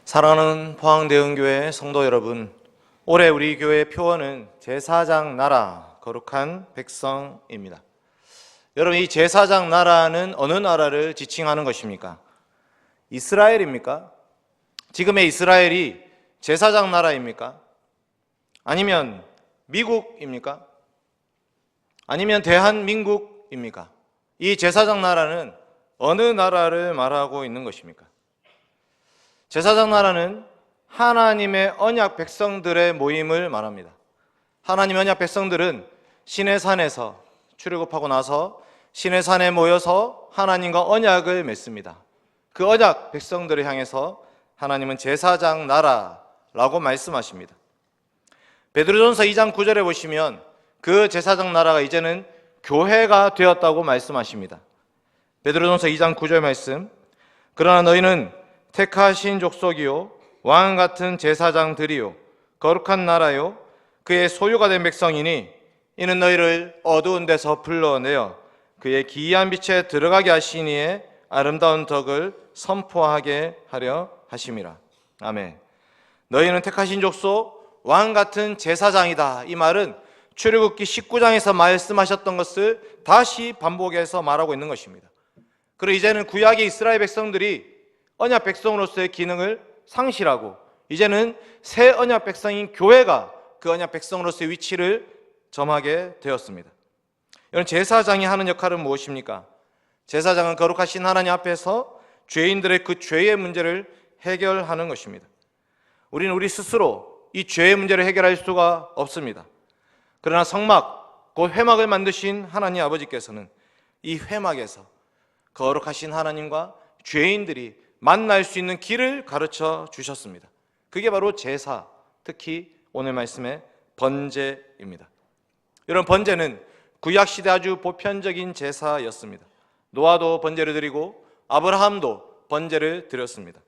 사랑하는 포항대흥교회 성도 여러분, 올해 우리 교회 표어는 제사장 나라, 거룩한 백성입니다. 여러분, 이 제사장 나라는 어느 나라를 지칭하는 것입니까? 이스라엘입니까? 지금의 이스라엘이 제사장 나라입니까? 아니면 미국입니까? 아니면 대한민국입니까? 이 제사장 나라는 어느 나라를 말하고 있는 것입니까? 제사장 나라는 하나님의 언약 백성들의 모임을 말합니다. 하나님의 언약 백성들은 시내산에서 출애굽하고 나서 시내산에 모여서 하나님과 언약을 맺습니다. 그 언약 백성들을 향해서 하나님은 제사장 나라라고 말씀하십니다. 베드로전서 2장 9절에 보시면 그 제사장 나라가 이제는 교회가 되었다고 말씀하십니다. 베드로전서 2장 9절 말씀, 그러나 너희는 택하신 족속이요 왕 같은 제사장들이요 거룩한 나라요 그의 소유가 된 백성이니 이는 너희를 어두운 데서 불러내어 그의 기이한 빛에 들어가게 하시니에 아름다운 덕을 선포하게 하려 하심이라. 아멘. 너희는 택하신 족속 왕 같은 제사장이다. 이 말은 출애굽기 19장에서 말씀하셨던 것을 다시 반복해서 말하고 있는 것입니다. 그리고 이제는 구약의 이스라엘 백성들이 언약 백성으로서의 기능을 상실하고 이제는 새 언약 백성인 교회가 그 언약 백성으로서의 위치를 점하게 되었습니다. 여러분, 제사장이 하는 역할은 무엇입니까? 제사장은 거룩하신 하나님 앞에서 죄인들의 그 죄의 문제를 해결하는 것입니다. 우리는 우리 스스로 이 죄의 문제를 해결할 수가 없습니다. 그러나 성막, 그 회막을 만드신 하나님 아버지께서는 이 회막에서 거룩하신 하나님과 죄인들이 만날 수 있는 길을 가르쳐 주셨습니다. 그게 바로 제사, 특히 오늘 말씀의 번제입니다. 여러분, 번제는 구약시대 아주 보편적인 제사였습니다. 노아도 번제를 드리고 아브라함도 번제를 드렸습니다.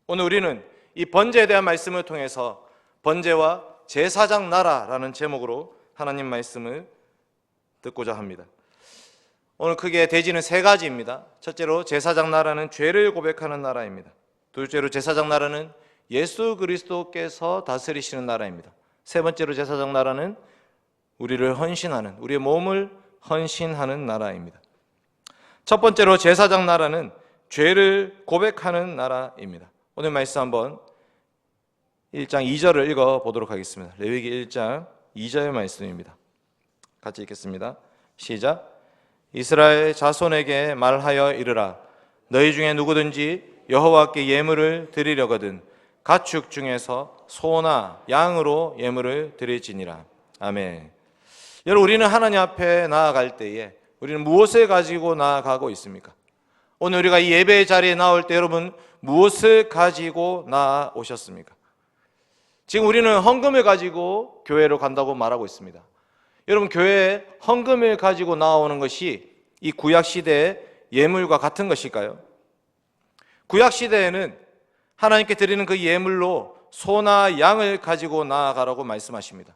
오늘 우리는 이 번제에 대한 말씀을 통해서 번제와 제사장 나라라는 제목으로 하나님 말씀을 듣고자 합니다. 오늘 크게 대지는 세 가지입니다. 첫째로 제사장 나라는 죄를 고백하는 나라입니다. 둘째로 제사장 나라는 예수 그리스도께서 다스리시는 나라입니다. 세 번째로 제사장 나라는 우리를 헌신하는, 우리의 몸을 헌신하는 나라입니다. 첫 번째로 제사장 나라는 죄를 고백하는 나라입니다. 오늘 말씀 한번 1장 2절을 읽어보도록 하겠습니다. 레위기 1장 2절의 말씀입니다. 같이 읽겠습니다. 시작. 이스라엘 자손에게 말하여 이르라. 너희 중에 누구든지 여호와께 예물을 드리려거든 가축 중에서 소나 양으로 예물을 드릴지니라. 아멘. 여러분, 우리는 하나님 앞에 나아갈 때에 우리는 무엇을 가지고 나아가고 있습니까? 오늘 우리가 이 예배의 자리에 나올 때 여러분 무엇을 가지고 나아오셨습니까? 지금 우리는 헌금을 가지고 교회로 간다고 말하고 있습니다. 여러분, 교회에 헌금을 가지고 나오는 것이 이 구약시대의 예물과 같은 것일까요? 구약시대에는 하나님께 드리는 그 예물로 소나 양을 가지고 나아가라고 말씀하십니다.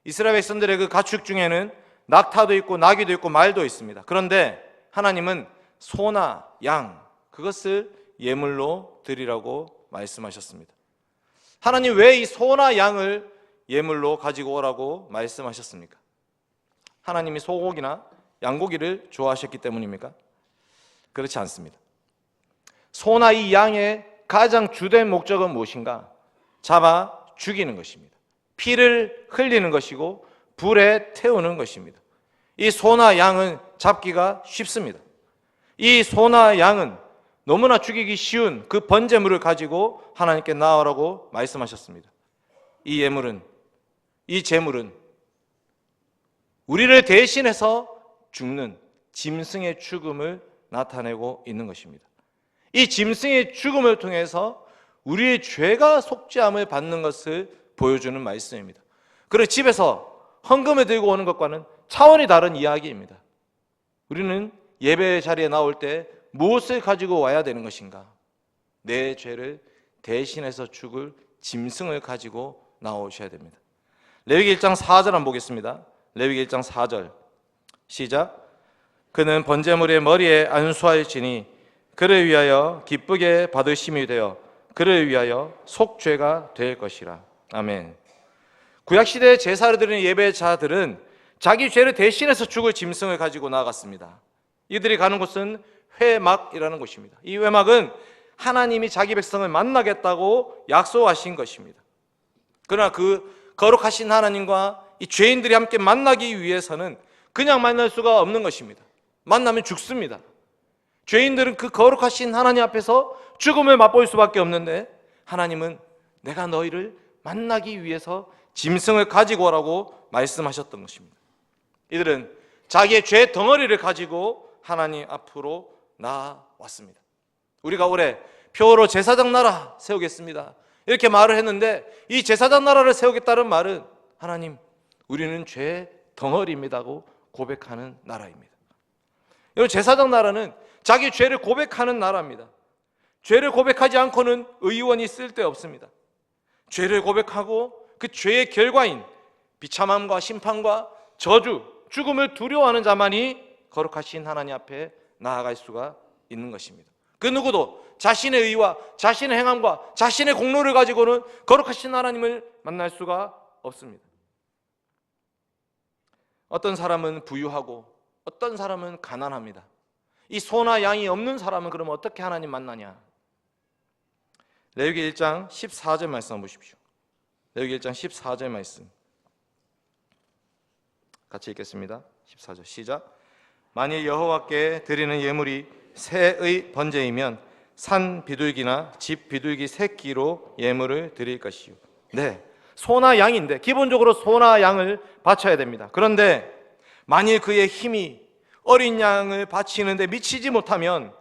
이스라엘 백성들의 그 가축 중에는 낙타도 있고 나귀도 있고 말도 있습니다. 그런데 하나님은 소나 양, 그것을 예물로 드리라고 말씀하셨습니다. 하나님 왜 이 소나 양을 예물로 가지고 오라고 말씀하셨습니까? 하나님이 소고기나 양고기를 좋아하셨기 때문입니까? 그렇지 않습니다. 소나 이 양의 가장 주된 목적은 무엇인가? 잡아 죽이는 것입니다. 피를 흘리는 것이고 불에 태우는 것입니다. 이 소나 양은 잡기가 쉽습니다. 이 소나 양은 너무나 죽이기 쉬운 그 번제물을 가지고 하나님께 나아오라고 말씀하셨습니다. 이 예물은, 이 제물은 우리를 대신해서 죽는 짐승의 죽음을 나타내고 있는 것입니다. 이 짐승의 죽음을 통해서 우리의 죄가 속죄함을 받는 것을 보여주는 말씀입니다. 그래서 집에서 헌금을 들고 오는 것과는 차원이 다른 이야기입니다. 우리는 예배 자리에 나올 때 무엇을 가지고 와야 되는 것인가? 내 죄를 대신해서 죽을 짐승을 가지고 나오셔야 됩니다. 레위기 1장 4절 한번 보겠습니다. 레위기 1장 4절 시작. 그는 번제물의 머리에 안수할지니 그를 위하여 기쁘게 받으심이 되어 그를 위하여 속죄가 될 것이라. 아멘. 구약시대에 제사를 드리는 예배자들은 자기 죄를 대신해서 죽을 짐승을 가지고 나아갔습니다. 이들이 가는 곳은 회막이라는 곳입니다. 이 회막은 하나님이 자기 백성을 만나겠다고 약속하신 것입니다. 그러나 그 거룩하신 하나님과 이 죄인들이 함께 만나기 위해서는 그냥 만날 수가 없는 것입니다. 만나면 죽습니다. 죄인들은 그 거룩하신 하나님 앞에서 죽음을 맛볼 수밖에 없는데, 하나님은 내가 너희를 만나기 위해서 짐승을 가지고 오라고 말씀하셨던 것입니다. 이들은 자기의 죄 덩어리를 가지고 하나님 앞으로 나왔습니다. 우리가 올해 표로 제사장 나라 세우겠습니다, 이렇게 말을 했는데, 이 제사장 나라를 세우겠다는 말은 하나님, 우리는 죄 덩어리입니다고 고백하는 나라입니다. 여러분, 제사장 나라는 자기 죄를 고백하는 나라입니다. 죄를 고백하지 않고는 의원이 쓸데없습니다. 죄를 고백하고 그 죄의 결과인 비참함과 심판과 저주, 죽음을 두려워하는 자만이 거룩하신 하나님 앞에 나아갈 수가 있는 것입니다. 그 누구도 자신의 의와 자신의 행함과 자신의 공로를 가지고는 거룩하신 하나님을 만날 수가 없습니다. 어떤 사람은 부유하고 어떤 사람은 가난합니다. 이 소나 양이 없는 사람은 그러면 어떻게 하나님 만나냐? 레위기 1장 14절 말씀 한번 보십시오. 레위기 1장 14절 말씀 같이 읽겠습니다. 14절 시작. 만일 여호와께 드리는 예물이 새의 번제이면 산 비둘기나 집 비둘기 새끼로 예물을 드릴 것이요. 네, 소나 양인데 기본적으로 소나 양을 바쳐야 됩니다. 그런데 만일 그의 힘이 어린 양을 바치는데 미치지 못하면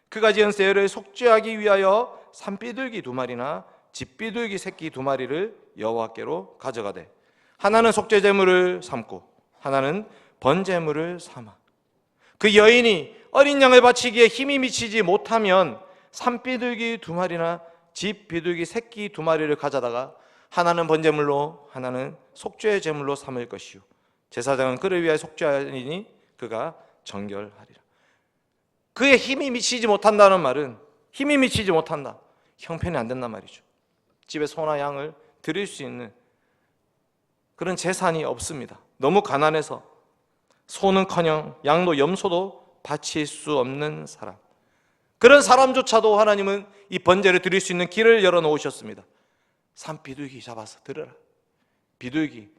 그가 지은 세를 속죄하기 위하여 산비둘기 2마리나 집비둘기 새끼 2마리를 여호와께로 가져가되, 하나는 속죄제물을 삼고 하나는 번제물을 삼아. 그 여인이 어린 양을 바치기에 힘이 미치지 못하면 산비둘기 2마리나 집비둘기 새끼 2마리를 가져다가 하나는 번제물로 하나는 속죄제물로 삼을 것이요, 제사장은 그를 위하여 속죄하리니 그가 정결하리라. 그의 힘이 미치지 못한다는 말은, 힘이 미치지 못한다, 형편이 안 된단 말이죠. 집에 소나 양을 드릴 수 있는 그런 재산이 없습니다. 너무 가난해서 소는커녕 양도 염소도 바칠 수 없는 사람, 그런 사람조차도 하나님은 이 번제를 드릴 수 있는 길을 열어놓으셨습니다. 산 비둘기 잡아서 드려라. 비둘기,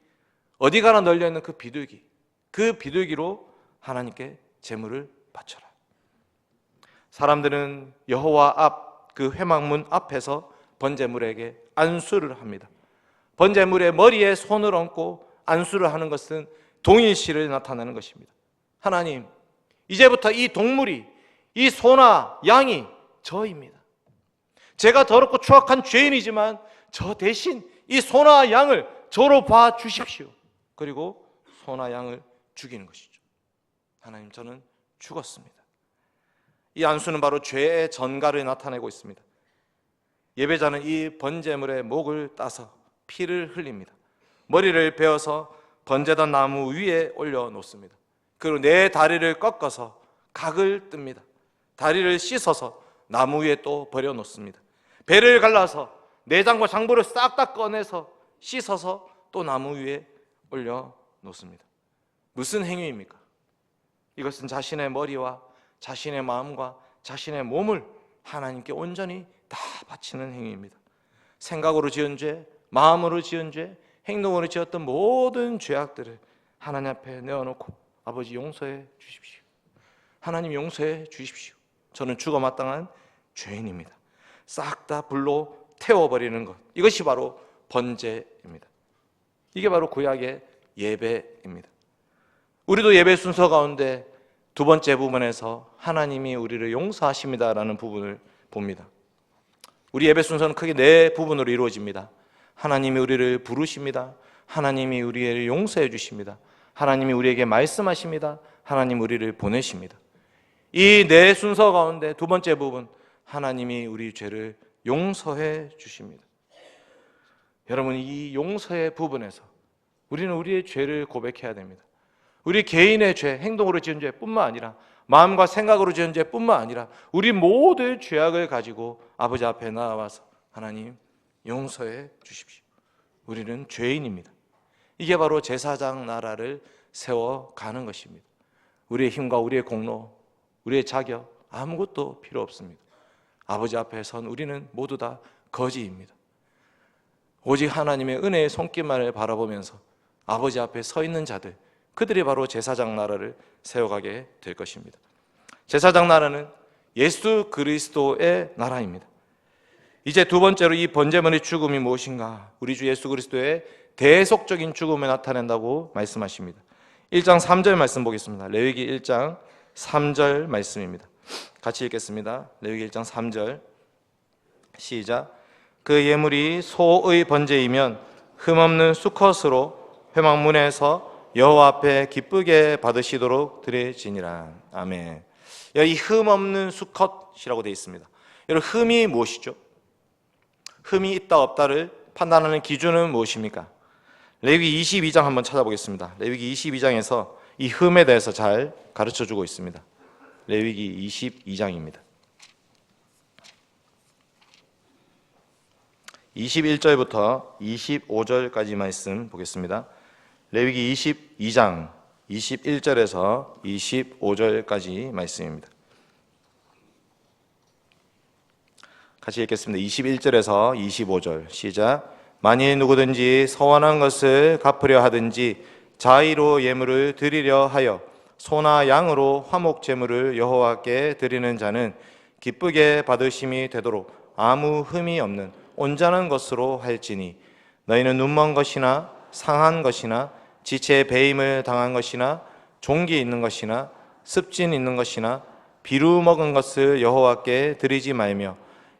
어디 가나 널려있는 그 비둘기, 그 비둘기로 하나님께 제물을 바쳐라. 사람들은 여호와 앞 그 회막문 앞에서 번제물에게 안수를 합니다. 번제물의 머리에 손을 얹고 안수를 하는 것은 동일시를 나타내는 것입니다. 하나님, 이제부터 이 동물이, 이 소나 양이 저입니다. 제가 더럽고 추악한 죄인이지만 저 대신 이 소나 양을 저로 봐 주십시오. 그리고 소나 양을 죽이는 것이죠. 하나님, 저는 죽었습니다. 이 안수는 바로 죄의 전가를 나타내고 있습니다. 예배자는 이 번제물의 목을 따서 피를 흘립니다. 머리를 베어서 번제단 나무 위에 올려놓습니다. 그리고 내 다리를 꺾어서 각을 뜹니다. 다리를 씻어서 나무 위에 또 버려놓습니다. 배를 갈라서 내장과 장부를 싹 다 꺼내서 씻어서 또 나무 위에 올려놓습니다. 무슨 행위입니까? 이것은 자신의 머리와 자신의 마음과 자신의 몸을 하나님께 온전히 다 바치는 행위입니다. 생각으로 지은 죄, 마음으로 지은 죄, 행동으로 지었던 모든 죄악들을 하나님 앞에 내어놓고, 아버지 용서해 주십시오. 하나님 용서해 주십시오. 저는 죽어 마땅한 죄인입니다. 싹 다 불로 태워버리는 것, 이것이 바로 번제입니다. 이게 바로 구약의 예배입니다. 우리도 예배 순서 가운데 두 번째 부분에서 하나님이 우리를 용서하십니다라는 부분을 봅니다. 우리 예배 순서는 크게 네 부분으로 이루어집니다. 하나님이 우리를 부르십니다. 하나님이 우리를 용서해 주십니다. 하나님이 우리에게 말씀하십니다. 하나님 우리를 보내십니다. 이 네 순서 가운데 두 번째 부분, 하나님이 우리 죄를 용서해 주십니다. 여러분, 이 용서의 부분에서 우리는 우리의 죄를 고백해야 됩니다. 우리 개인의 죄, 행동으로 지은 죄뿐만 아니라 마음과 생각으로 지은 죄뿐만 아니라 우리 모두의 죄악을 가지고 아버지 앞에 나와서 하나님 용서해 주십시오. 우리는 죄인입니다. 이게 바로 제사장 나라를 세워가는 것입니다. 우리의 힘과 우리의 공로, 우리의 자격 아무것도 필요 없습니다. 아버지 앞에 선 우리는 모두 다 거지입니다. 오직 하나님의 은혜의 손길만을 바라보면서 아버지 앞에 서 있는 자들, 그들이 바로 제사장 나라를 세워가게 될 것입니다. 제사장 나라는 예수 그리스도의 나라입니다. 이제 두 번째로 이 번제물의 죽음이 무엇인가? 우리 주 예수 그리스도의 대속적인 죽음을 나타낸다고 말씀하십니다. 1장 3절 말씀 보겠습니다. 레위기 1장 3절 말씀입니다. 같이 읽겠습니다. 레위기 1장 3절 시작. 그 예물이 소의 번제이면 흠없는 수컷으로 회막문에서 여호와 앞에 기쁘게 받으시도록 드려지니라. 아멘. 여기 흠없는 수컷이라고 되어 있습니다. 여러분, 흠이 무엇이죠? 흠이 있다 없다를 판단하는 기준은 무엇입니까? 레위기 22장 한번 찾아보겠습니다. 레위기 22장에서 이 흠에 대해서 잘 가르쳐주고 있습니다. 레위기 22장입니다. 21절부터 25절까지 말씀 보겠습니다. 레위기 22장 21절에서 25절까지 말씀입니다. 같이 읽겠습니다. 21절에서 25절 시작. 만일 누구든지 서원한 것을 갚으려 하든지 자의로 예물을 드리려 하여 소나 양으로 화목 제물을 여호와께 드리는 자는 기쁘게 받으심이 되도록 아무 흠이 없는 온전한 것으로 할지니 너희는 눈먼 것이나 상한 것이나 지체에 배임을 당한 것이나 종기 있는 것이나 습진 있는 것이나 비루 먹은 것을 여호와께 드리지 말며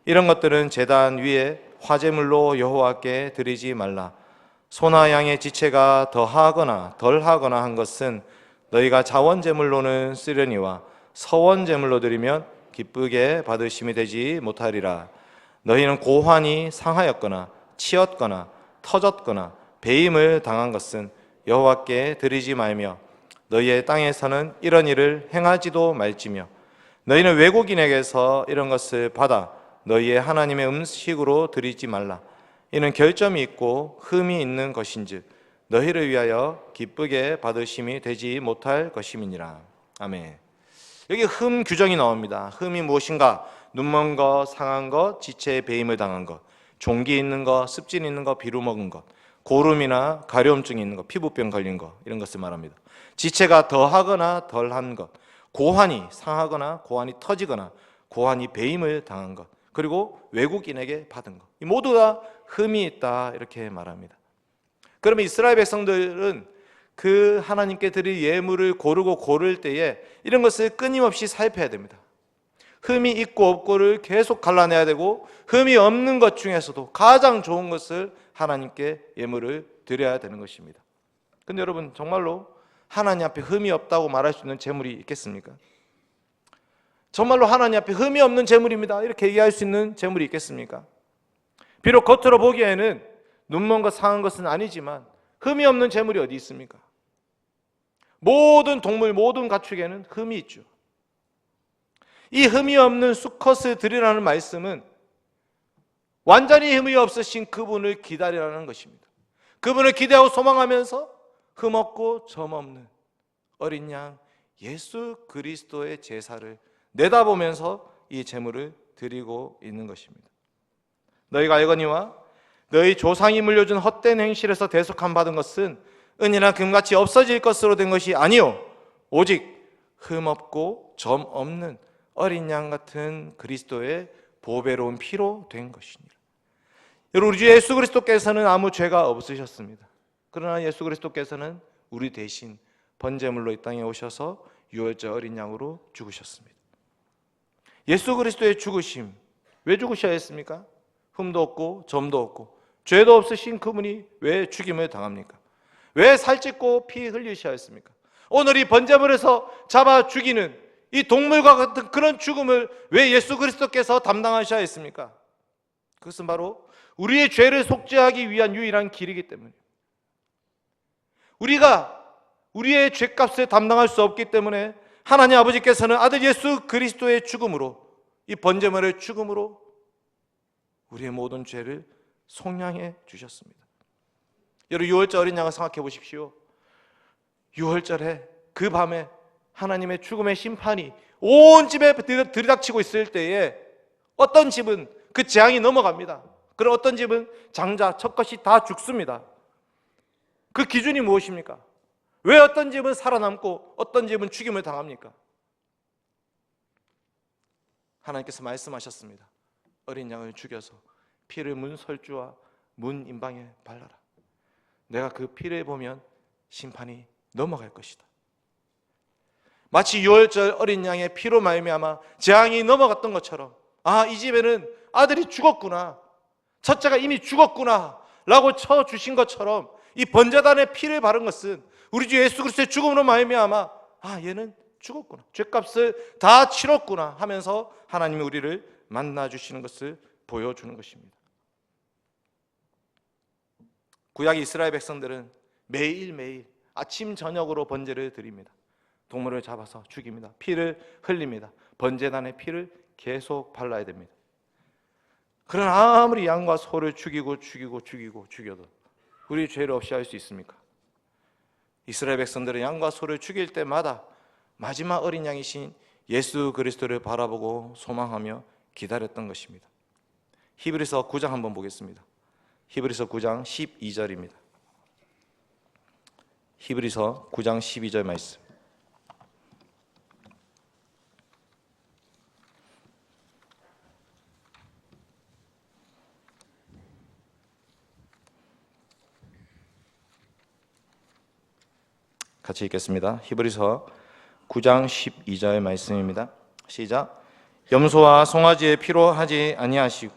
이런 것들은 제단 위에 화제물로 여호와께 드리지 말라. 소나 양의 지체가 더하거나 덜하거나 한 것은 너희가 자원제물로는 쓰려니와 서원제물로 드리면 기쁘게 받으심이 되지 못하리라. 너희는 고환이 상하였거나 치였거나 터졌거나 배임을 당한 것은 여호와께 드리지 말며 너희의 땅에서는 이런 일을 행하지도 말지며 너희는 외국인에게서 이런 것을 받아 너희의 하나님의 음식으로 드리지 말라. 이는 결점이 있고 흠이 있는 것인즉 너희를 위하여 기쁘게 받으심이 되지 못할 것임이니라. 아멘. 여기 흠 규정이 나옵니다. 흠이 무엇인가? 눈먼 것, 상한 것, 지체에 배임을 당한 것, 종기 있는 것, 습진 있는 것, 비루 먹은 것, 고름이나 가려움증이 있는 것, 피부병 걸린 것, 이런 것을 말합니다. 지체가 더하거나 덜한 것, 고환이 상하거나 고환이 터지거나 고환이 배임을 당한 것, 그리고 외국인에게 받은 것, 이 모두가 흠이 있다 이렇게 말합니다. 그러면 이스라엘 백성들은 그 하나님께 드릴 예물을 고르고 고를 때에 이런 것을 끊임없이 살펴야 됩니다. 흠이 있고 없고를 계속 갈라내야 되고 흠이 없는 것 중에서도 가장 좋은 것을 하나님께 예물을 드려야 되는 것입니다. 근데 여러분, 정말로 하나님 앞에 흠이 없다고 말할 수 있는 제물이 있겠습니까? 정말로 하나님 앞에 흠이 없는 제물입니다 이렇게 얘기할 수 있는 제물이 있겠습니까? 비록 겉으로 보기에는 눈먼 것 상한 것은 아니지만 흠이 없는 제물이 어디 있습니까? 모든 동물, 모든 가축에는 흠이 있죠. 이 흠이 없는 수컷을 드리라는 말씀은 완전히 흠이 없으신 그분을 기다리라는 것입니다. 그분을 기대하고 소망하면서 흠 없고 점 없는 어린 양 예수 그리스도의 제사를 내다보면서 이 제물을 드리고 있는 것입니다. 너희가 알거니와 너희 조상이 물려준 헛된 행실에서 대속함 받은 것은 은이나 금같이 없어질 것으로 된 것이 아니요 오직 흠 없고 점 없는 어린 양 같은 그리스도의 보배로운 피로 된 것이니라. 여러분, 우리 주 예수 그리스도께서는 아무 죄가 없으셨습니다. 그러나 예수 그리스도께서는 우리 대신 번제물로 이 땅에 오셔서 유월절 어린 양으로 죽으셨습니다. 예수 그리스도의 죽으심, 왜 죽으셔야 했습니까? 흠도 없고 점도 없고 죄도 없으신 그분이 왜 죽임을 당합니까? 왜 살찢고 피 흘리셔야 했습니까? 오늘 이 번제물에서 잡아 죽이는 이 동물과 같은 그런 죽음을 왜 예수 그리스도께서 담당하셔야 했습니까? 그것은 바로 우리의 죄를 속죄하기 위한 유일한 길이기 때문에, 우리가 우리의 죄값을 담당할 수 없기 때문에 하나님 아버지께서는 아들 예수 그리스도의 죽음으로, 이 번제물의 죽음으로 우리의 모든 죄를 속량해 주셨습니다. 여러분, 유월절 어린 양을 생각해 보십시오. 유월절에 그 밤에 하나님의 죽음의 심판이 온 집에 들이닥치고 있을 때에 어떤 집은 그 재앙이 넘어갑니다. 그리고 어떤 집은 장자, 첫것이 다 죽습니다. 그 기준이 무엇입니까? 왜 어떤 집은 살아남고 어떤 집은 죽임을 당합니까? 하나님께서 말씀하셨습니다. 어린 양을 죽여서 피를 문 설주와 문 임방에 발라라. 내가 그 피를 보면 심판이 넘어갈 것이다. 마치 유월절 어린 양의 피로 말미암아 재앙이 넘어갔던 것처럼, 아, 이 집에는 아들이 죽었구나, 첫째가 이미 죽었구나 라고 쳐주신 것처럼 이 번제단의 피를 바른 것은 우리 주 예수 그리스도의 죽음으로 말미암아, 아, 얘는 죽었구나, 죗값을 다 치렀구나 하면서 하나님이 우리를 만나주시는 것을 보여주는 것입니다. 구약의 이스라엘 백성들은 매일매일 아침 저녁으로 번제를 드립니다. 동물을 잡아서 죽입니다. 피를 흘립니다. 번제단의 피를 계속 발라야 됩니다. 그러나 아무리 양과 소를 죽여도 우리 죄를 없이 할 수 있습니까? 이스라엘 백성들은 양과 소를 죽일 때마다 마지막 어린 양이신 예수 그리스도를 바라보고 소망하며 기다렸던 것입니다. 히브리서 9장 한번 보겠습니다. 히브리서 9장 12절입니다. 히브리서 9장 12절 말씀. 같이 읽겠습니다. 히브리서 9장 12절 말씀입니다. 시작. 염소와 송아지의 피로 하지 아니하시고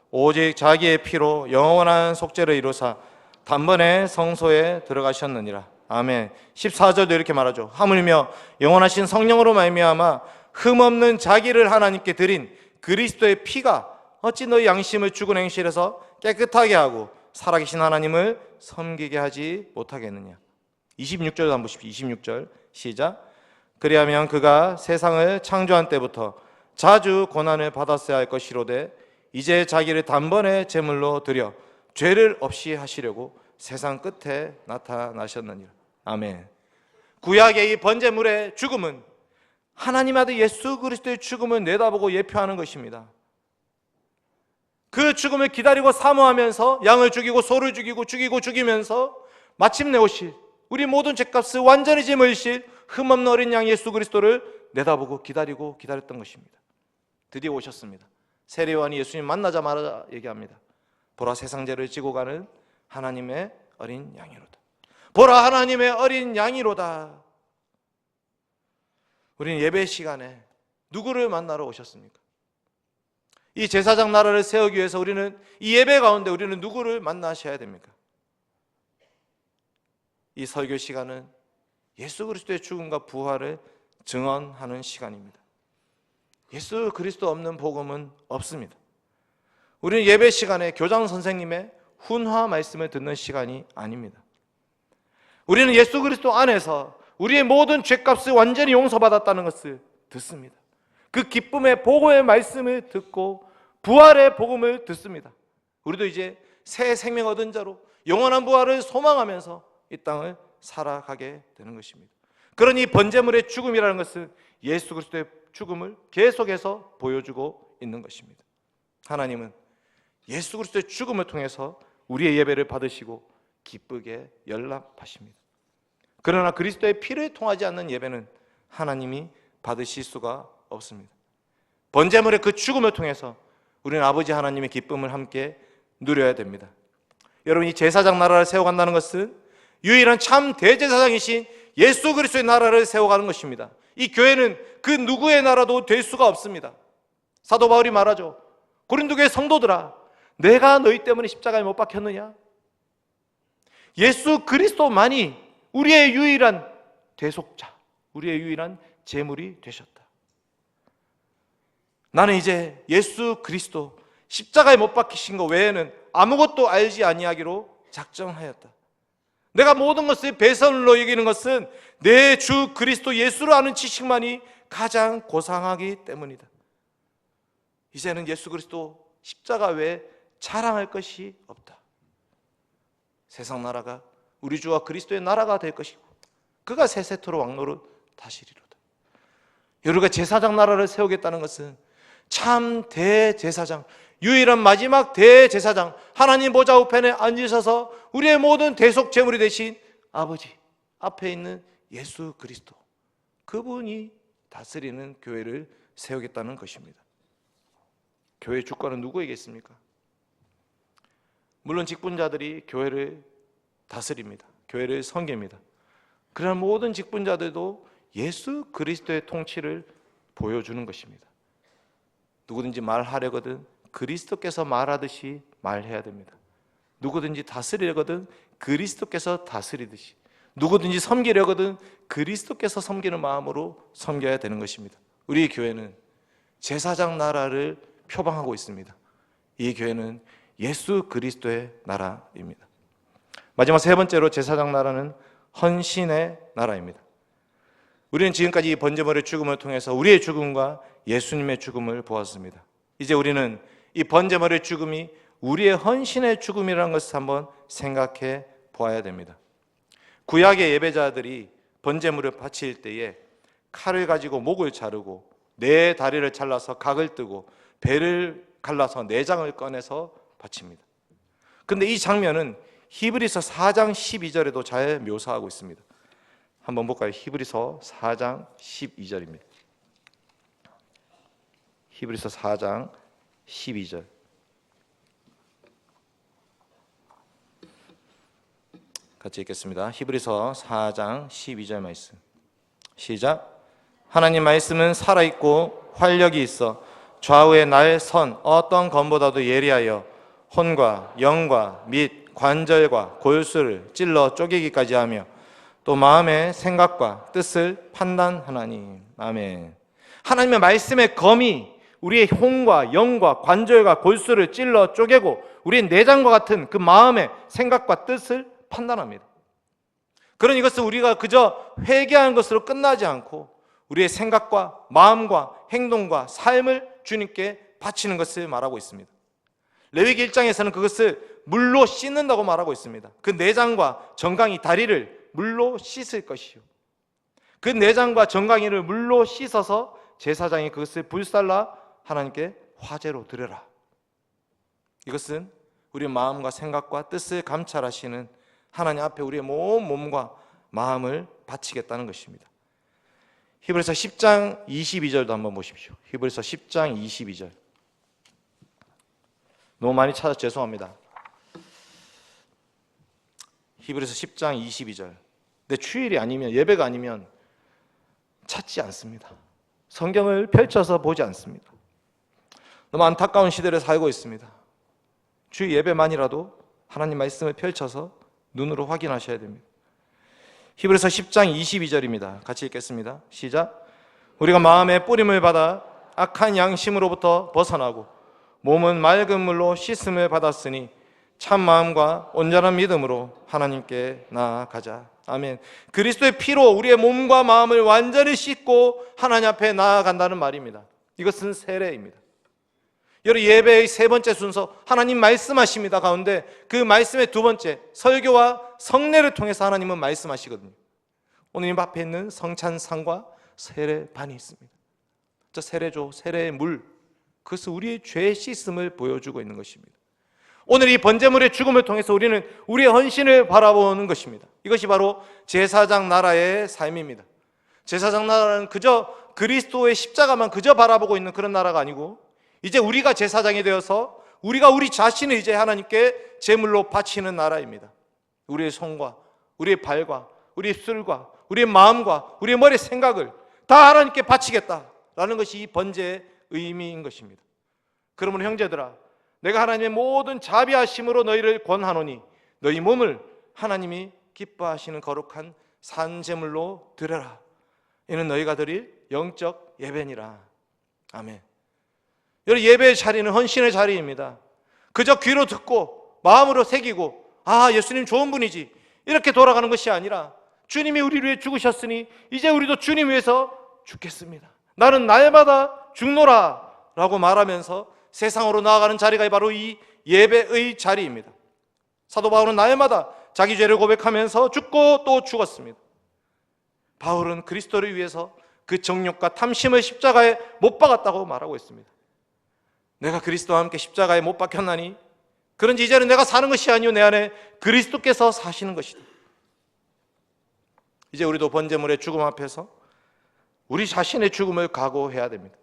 오직 자기의 피로 영원한 속죄를 이루사 단번에 성소에 들어가셨느니라. 아멘. 14절도 이렇게 말하죠. 하물며 영원하신 성령으로 말미암아 흠없는 자기를 하나님께 드린 그리스도의 피가 어찌 너희 양심을 죽은 행실에서 깨끗하게 하고 살아계신 하나님을 섬기게 하지 못하겠느냐. 26절도 한번 보십시오. 26절 시작. 그리하면 그가 세상을 창조한 때부터 자주 고난을 받았어야 할 것이로되 이제 자기를 단번에 제물로 드려 죄를 없이 하시려고 세상 끝에 나타나셨느니라. 아멘. 구약의 이 번제물의 죽음은 하나님 아들 예수 그리스도의 죽음을 내다보고 예표하는 것입니다. 그 죽음을 기다리고 사모하면서 양을 죽이고 소를 죽이면서 마침내 오실 우리 모든 죄값을 완전히 짊으실 흠없는 어린 양 예수 그리스도를 내다보고 기다렸던 것입니다. 드디어 오셨습니다. 세례요한이 예수님 만나자마자 얘기합니다. 보라, 세상 죄를 지고 가는 하나님의 어린 양이로다. 보라, 하나님의 어린 양이로다. 우리는 예배 시간에 누구를 만나러 오셨습니까? 이 제사장 나라를 세우기 위해서 우리는 이 예배 가운데 우리는 누구를 만나셔야 됩니까? 이 설교 시간은 예수 그리스도의 죽음과 부활을 증언하는 시간입니다. 예수 그리스도 없는 복음은 없습니다. 우리는 예배 시간에 교장 선생님의 훈화 말씀을 듣는 시간이 아닙니다. 우리는 예수 그리스도 안에서 우리의 모든 죄값을 완전히 용서받았다는 것을 듣습니다. 그 기쁨의 복음의 말씀을 듣고 부활의 복음을 듣습니다. 우리도 이제 새 생명 얻은 자로 영원한 부활을 소망하면서 이 땅을 살아가게 되는 것입니다. 그러니 번제물의 죽음이라는 것은 예수 그리스도의 죽음을 계속해서 보여주고 있는 것입니다. 하나님은 예수 그리스도의 죽음을 통해서 우리의 예배를 받으시고 기쁘게 연락하십니다. 그러나 그리스도의 피를 통하지 않는 예배는 하나님이 받으실 수가 없습니다. 번제물의 그 죽음을 통해서 우리는 아버지 하나님의 기쁨을 함께 누려야 됩니다. 여러분, 이 제사장 나라를 세워간다는 것은 유일한 참 대제사장이신 예수 그리스도의 나라를 세워가는 것입니다. 이 교회는 그 누구의 나라도 될 수가 없습니다. 사도 바울이 말하죠. 고린도 교회 성도들아, 내가 너희 때문에 십자가에 못 박혔느냐? 예수 그리스도만이 우리의 유일한 대속자, 우리의 유일한 제물이 되셨다. 나는 이제 예수 그리스도 십자가에 못 박히신 것 외에는 아무것도 알지 아니하기로 작정하였다. 내가 모든 것을 배설로 여기는 것은 내 주 그리스도 예수를 아는 지식만이 가장 고상하기 때문이다. 이제는 예수 그리스도 십자가 외에 자랑할 것이 없다. 세상 나라가 우리 주와 그리스도의 나라가 될 것이고 그가 세세토록 왕노릇 하시리로다. 여러가 제사장 나라를 세우겠다는 것은 참 대제사장, 유일한 마지막 대제사장, 하나님 보좌 우편에 앉으셔서 우리의 모든 대속 제물이 되신 아버지 앞에 있는 예수 그리스도, 그분이 다스리는 교회를 세우겠다는 것입니다. 교회의 주권은 누구에게 있습니까? 물론 직분자들이 교회를 다스립니다. 교회를 섬깁니다. 그러나 모든 직분자들도 예수 그리스도의 통치를 보여주는 것입니다. 누구든지 말하려거든 그리스도께서 말하듯이 말해야 됩니다. 누구든지 다스리려거든 그리스도께서 다스리듯이, 누구든지 섬기려거든 그리스도께서 섬기는 마음으로 섬겨야 되는 것입니다. 우리 교회는 제사장 나라를 표방하고 있습니다. 이 교회는 예수 그리스도의 나라입니다. 마지막 세 번째로 제사장 나라는 헌신의 나라입니다. 우리는 지금까지 이 번제물의 죽음을 통해서 우리의 죽음과 예수님의 죽음을 보았습니다. 이제 우리는 이 번제물의 죽음이 우리의 헌신의 죽음이라는 것을 한번 생각해 보아야 됩니다. 구약의 예배자들이 번제물을 바칠 때에 칼을 가지고 목을 자르고 네 다리를 잘라서 각을 뜨고 배를 갈라서 내장을 꺼내서 바칩니다. 그런데 이 장면은 히브리서 4장 12절에도 잘 묘사하고 있습니다. 한번 볼까요? 히브리서 4장 12절입니다. 히브리서 4장 12절. 같이 읽겠습니다. 히브리서 4장 12절 말씀. 시작. 하나님 말씀은 살아있고 활력이 있어 좌우에 날 선 어떤 검보다도 예리하여 혼과 영과 및 관절과 골수를 찔러 쪼개기까지 하며 또 마음의 생각과 뜻을 판단하나니. 아멘. 하나님의 말씀의 검이 우리의 혼과 영과 관절과 골수를 찔러 쪼개고 우리의 내장과 같은 그 마음의 생각과 뜻을 판단합니다. 그런 이것을 우리가 그저 회개하는 것으로 끝나지 않고 우리의 생각과 마음과 행동과 삶을 주님께 바치는 것을 말하고 있습니다. 레위기 1장에서는 그것을 물로 씻는다고 말하고 있습니다. 그 내장과 정강이 다리를 물로 씻을 것이요, 그 내장과 정강이를 물로 씻어서 제사장이 그것을 불살라 하나님께 화제로 드려라. 이것은 우리의 마음과 생각과 뜻을 감찰하시는 하나님 앞에 우리의 몸과 마음을 바치겠다는 것입니다. 히브리서 10장 22절도 한번 보십시오. 히브리서 10장 22절. 너무 많이 찾아서 죄송합니다. 히브리서 10장 22절. 근데 주일이 아니면, 예배가 아니면 찾지 않습니다. 성경을 펼쳐서 보지 않습니다. 너무 안타까운 시대를 살고 있습니다. 주일 예배만이라도 하나님 말씀을 펼쳐서 눈으로 확인하셔야 됩니다. 히브리서 10장 22절입니다. 같이 읽겠습니다. 시작. 우리가 마음의 뿌림을 받아 악한 양심으로부터 벗어나고 몸은 맑은 물로 씻음을 받았으니 참 마음과 온전한 믿음으로 하나님께 나아가자. 아멘. 그리스도의 피로 우리의 몸과 마음을 완전히 씻고 하나님 앞에 나아간다는 말입니다. 이것은 세례입니다. 여러분, 예배의 세 번째 순서, 하나님 말씀하십니다 가운데 그 말씀의 두 번째, 설교와 성례를 통해서 하나님은 말씀하시거든요. 오늘 이 앞에 있는 성찬상과 세례반이 있습니다. 저 세례조, 세례의 물, 그것은 우리의 죄의 씻음을 보여주고 있는 것입니다. 오늘 이 번제물의 죽음을 통해서 우리는 우리의 헌신을 바라보는 것입니다. 이것이 바로 제사장 나라의 삶입니다. 제사장 나라는 그저 그리스도의 십자가만 그저 바라보고 있는 그런 나라가 아니고, 이제 우리가 제사장이 되어서 우리가 우리 자신을 이제 하나님께 제물로 바치는 나라입니다. 우리의 손과 우리의 발과 우리의 입술과 우리의 마음과 우리의 머리의 생각을 다 하나님께 바치겠다라는 것이 이 번제의 의미인 것입니다. 그러므로 형제들아, 내가 하나님의 모든 자비하심으로 너희를 권하노니 너희 몸을 하나님이 기뻐하시는 거룩한 산제물로 드려라. 이는 너희가 드릴 영적 예배니라. 아멘. 여러분, 예배의 자리는 헌신의 자리입니다. 그저 귀로 듣고 마음으로 새기고 예수님 좋은 분이지 이렇게 돌아가는 것이 아니라, 주님이 우리를 위해 죽으셨으니 이제 우리도 주님 위해서 죽겠습니다. 나는 날마다 죽노라 라고 말하면서 세상으로 나아가는 자리가 바로 이 예배의 자리입니다. 사도 바울은 날마다 자기 죄를 고백하면서 죽고 또 죽었습니다. 바울은 그리스도를 위해서 그 정욕과 탐심을 십자가에 못 박았다고 말하고 있습니다. 내가 그리스도와 함께 십자가에 못 박혔나니 그런지 이제는 내가 사는 것이 아니요 내 안에 그리스도께서 사시는 것이다. 이제 우리도 번제물의 죽음 앞에서 우리 자신의 죽음을 각오해야 됩니다.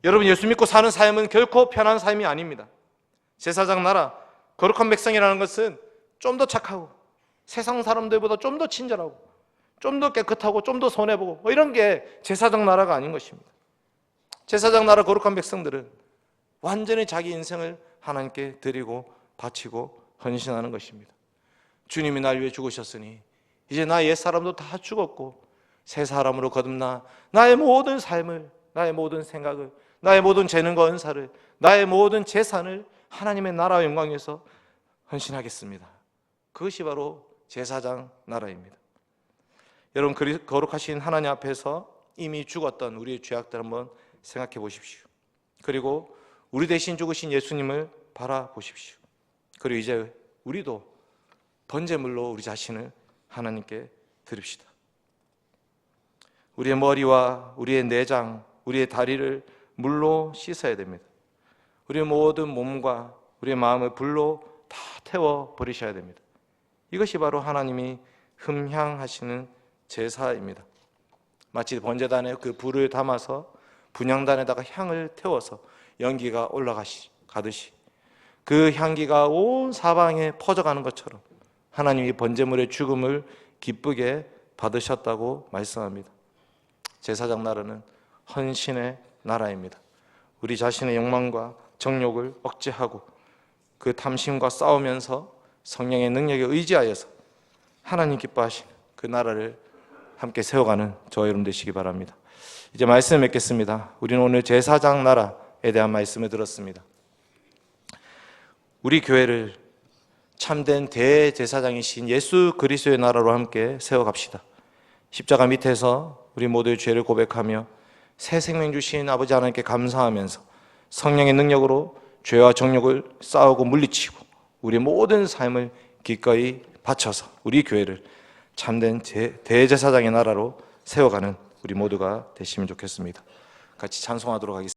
여러분, 예수 믿고 사는 삶은 결코 편한 삶이 아닙니다. 제사장 나라, 거룩한 백성이라는 것은 좀 더 착하고 세상 사람들보다 좀 더 친절하고 좀 더 깨끗하고 좀 더 손해보고 이런 게 제사장 나라가 아닌 것입니다. 제사장 나라 거룩한 백성들은 완전히 자기 인생을 하나님께 드리고 바치고 헌신하는 것입니다. 주님이 날 위해 죽으셨으니 이제 나 옛사람도 다 죽었고 새 사람으로 거듭나 나의 모든 삶을, 나의 모든 생각을, 나의 모든 재능과 은사를, 나의 모든 재산을 하나님의 나라와 영광 위해서 헌신하겠습니다. 그것이 바로 제사장 나라입니다. 여러분, 거룩하신 하나님 앞에서 이미 죽었던 우리의 죄악들 한번 생각해 보십시오. 그리고 우리 대신 죽으신 예수님을 바라보십시오. 그리고 이제 우리도 번제물로 우리 자신을 하나님께 드립시다. 우리의 머리와 우리의 내장, 우리의 다리를 물로 씻어야 됩니다. 우리의 모든 몸과 우리의 마음을 불로 다 태워 버리셔야 됩니다. 이것이 바로 하나님이 흠향하시는 제사입니다. 마치 번제단에 그 불을 담아서 분향단에다가 향을 태워서 연기가 올라가듯이 그 향기가 온 사방에 퍼져가는 것처럼 하나님이 번제물의 죽음을 기쁘게 받으셨다고 말씀합니다. 제사장 나라는 헌신의 나라입니다. 우리 자신의 욕망과 정욕을 억제하고 그 탐심과 싸우면서 성령의 능력에 의지하여서 하나님 기뻐하시는 그 나라를 함께 세워가는 저와 여러분 되시기 바랍니다. 이제 말씀을 맺겠습니다. 우리는 오늘 제사장 나라에 대한 말씀을 들었습니다. 우리 교회를 참된 대제사장이신 예수 그리스도의 나라로 함께 세워갑시다. 십자가 밑에서 우리 모두의 죄를 고백하며 새 생명 주신 아버지 하나님께 감사하면서 성령의 능력으로 죄와 정욕을 싸우고 물리치고 우리 모든 삶을 기꺼이 바쳐서 우리 교회를 참된 대제사장의 나라로 세워가는 우리 모두가 되시면 좋겠습니다. 같이 찬송하도록 하겠습니다.